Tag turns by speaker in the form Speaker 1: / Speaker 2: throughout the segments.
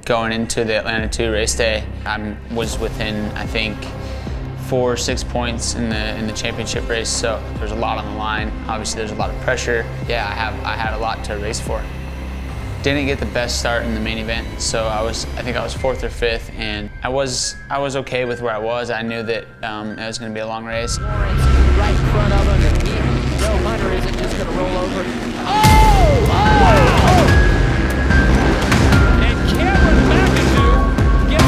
Speaker 1: Going into the Atlanta 2 race day, I was within, I think, 4 or 6 points in the championship race, so there's a lot on the line. Obviously, there's a lot of pressure. Yeah, I had a lot to race for. Didn't get the best start in the main event, so I think I was 4th or 5th, and I was okay with where I was. I knew that it was going to be a long race.
Speaker 2: Right in front of him, and Joe Hunter isn't just going to roll over. And Cameron McAdoo gets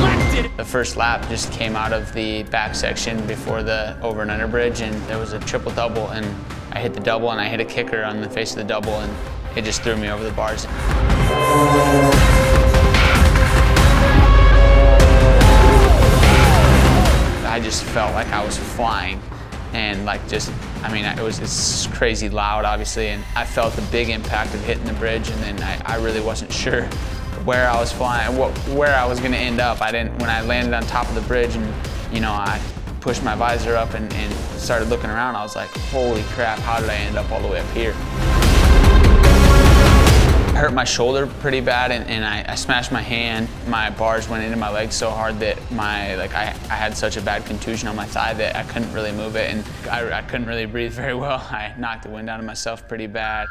Speaker 2: elected.
Speaker 1: The first lap just came out of the back section before the over and under bridge, and there was a triple double, and I hit the double and I hit a kicker on the face of the double, and it just threw me over the bars. I just felt like I was flying, and it was this crazy loud, obviously, and I felt the big impact of hitting the bridge, and then I really wasn't sure where I was flying, where I was going to end up. When I landed on top of the bridge, and I pushed my visor up and started looking around, I was like, holy crap, how did I end up all the way up here? I hurt my shoulder pretty bad, and I smashed my hand. My bars went into my leg so hard that I had such a bad contusion on my thigh that I couldn't really move it, and I couldn't really breathe very well. I knocked the wind out of myself pretty bad.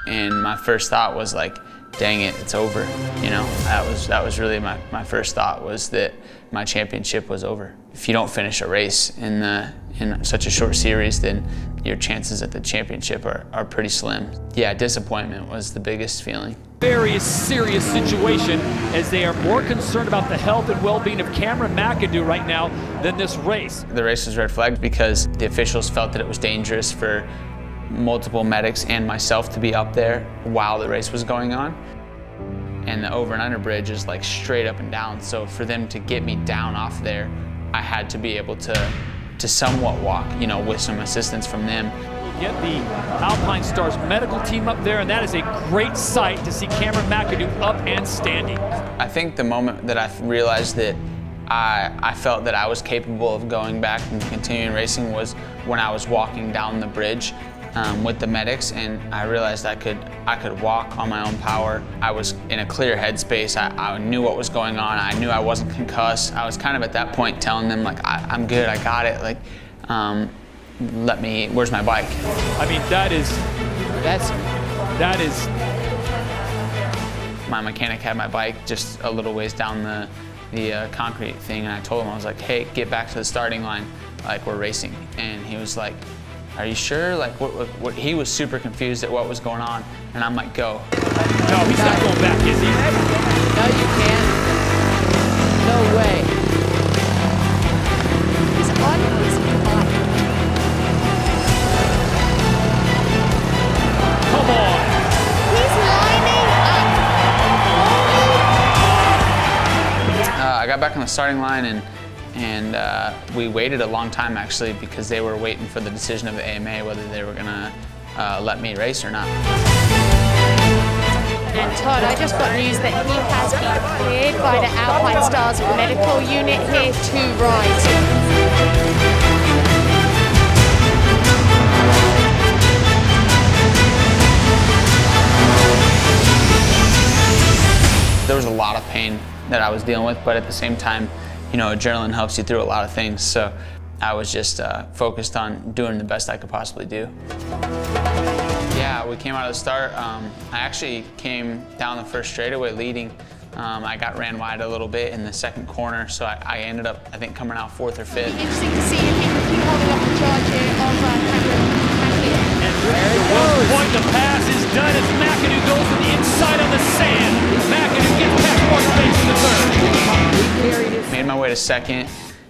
Speaker 1: And my first thought was like, dang it, it's over. That was really my first thought, was that my championship was over. If you don't finish a race in such a short series, then your chances at the championship are pretty slim. Yeah, disappointment was the biggest feeling.
Speaker 2: Very serious situation, as they are more concerned about the health and well-being of Cameron McAdoo right now than this race.
Speaker 1: The race was red flagged because the officials felt that it was dangerous for multiple medics and myself to be up there while the race was going on. And the over and under bridge is like straight up and down, so for them to get me down off there, I had to be able to somewhat walk, with some assistance from them.
Speaker 2: We'll get the Alpine Stars medical team up there, and that is a great sight to see Cameron McAdoo up and standing.
Speaker 1: I think the moment that I realized that I felt that I was capable of going back and continuing racing was when I was walking down the bridge with the medics, and I realized I could walk on my own power. I was in a clear headspace. I knew what was going on. I knew I wasn't concussed. I was kind of at that point telling them, like, I'm good, I got it. Like, where's my bike?
Speaker 2: I mean, that is.
Speaker 1: My mechanic had my bike just a little ways down the concrete thing, and I told him, I was like, hey, get back to the starting line, like, we're racing. And he was like, are you sure? Like, what? He was super confused at what was going on, and I'm like, go.
Speaker 2: No, he's not going back, is he?
Speaker 3: No, you can't. No way. He's on his bike.
Speaker 2: Come on.
Speaker 3: He's lining up.
Speaker 1: I got back on the starting line, and we waited a long time, actually, because they were waiting for the decision of the AMA whether they were gonna let me race or not.
Speaker 3: And Todd, I just got news that he has been cleared by the Alpine Stars medical unit here to ride.
Speaker 1: There was a lot of pain that I was dealing with, but at the same time, adrenaline helps you through a lot of things, so I was just focused on doing the best I could possibly do. Yeah, we came out of the start. I actually came down the first straightaway leading. I got ran wide a little bit in the second corner, so I ended up, I think, coming out 4th or 5th.
Speaker 3: Interesting to see if he can keep holding up the charge here of Cameron McAdoo.
Speaker 2: And the point, the pass is done as McAdoo goes to the inside on the sand. McAdoo gets past more space in the third.
Speaker 1: Made my way to second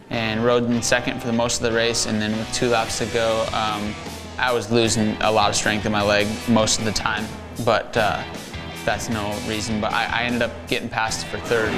Speaker 1: and rode in second for the most of the race, and then with 2 laps to go, I was losing a lot of strength in my leg most of the time, but that's no reason. But I ended up getting past for third.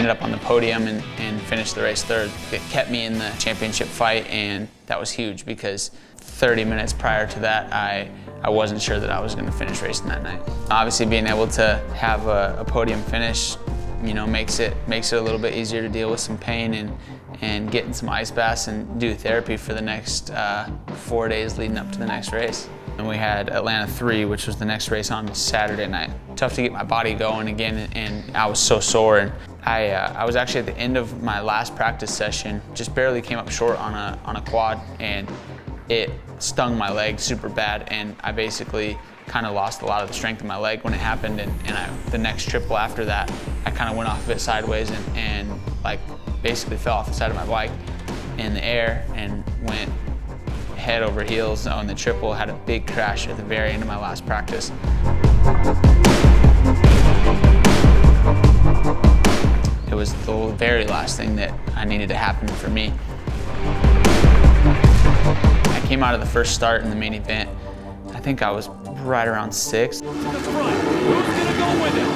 Speaker 1: Up on the podium and finished the race third. It kept me in the championship fight, and that was huge because 30 minutes prior to that, I wasn't sure that I was going to finish racing that night. Obviously, being able to have a podium finish, you know, makes it a little bit easier to deal with some pain and get in some ice baths and do therapy for the next 4 days leading up to the next race. And we had Atlanta 3, which was the next race on Saturday night. Tough to get my body going again, and I was so sore. And I was actually at the end of my last practice session, just barely came up short on a quad, and it stung my leg super bad, and I basically kind of lost a lot of the strength in my leg when it happened. And the next triple after that, I kind of went off of it sideways and like basically fell off the side of my bike in the air and went head over heels on the triple. Had a big crash at the very end of my last practice. It was the very last thing that I needed to happen for me. I came out of the first start in the main event. I think I was right around 6th.
Speaker 2: To the front. Who's gonna go with it?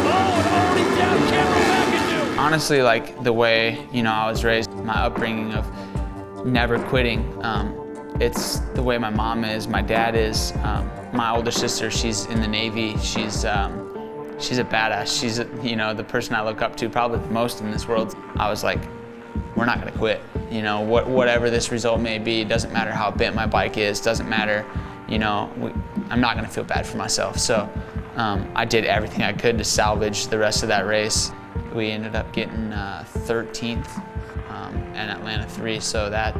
Speaker 2: Oh, and already down Cameron McAdoo.
Speaker 1: Honestly, like the way, you know, I was raised, my upbringing of never quitting. It's the way my mom is, my dad is. My older sister, she's in the Navy. She's a badass. She's, you know, the person I look up to probably the most in this world. I was like, we're not gonna quit. You know, whatever this result may be, doesn't matter how bent my bike is, doesn't matter, you know, I'm not gonna feel bad for myself. So I did everything I could to salvage the rest of that race. We ended up getting 13th in Atlanta 3, so that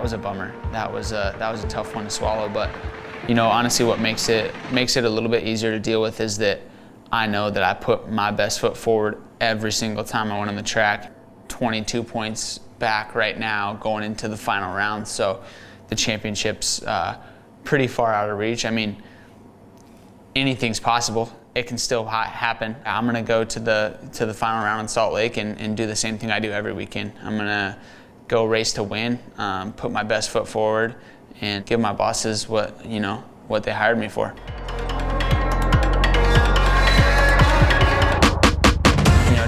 Speaker 1: was a bummer. That was a tough one to swallow, but you know, honestly, what makes it a little bit easier to deal with is that I know that I put my best foot forward every single time I went on the track. 22 points back right now going into the final round, so the championship's pretty far out of reach. I mean, anything's possible. It can still happen. I'm gonna go to the final round in Salt Lake and do the same thing I do every weekend. I'm gonna go race to win, put my best foot forward, and give my bosses what they hired me for.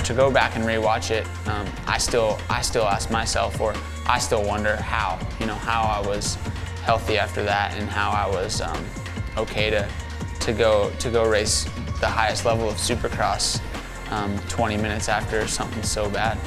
Speaker 1: To go back and rewatch it, I still ask myself, or I still wonder how I was healthy after that, and how I was okay to go race the highest level of Supercross 20 minutes after something so bad.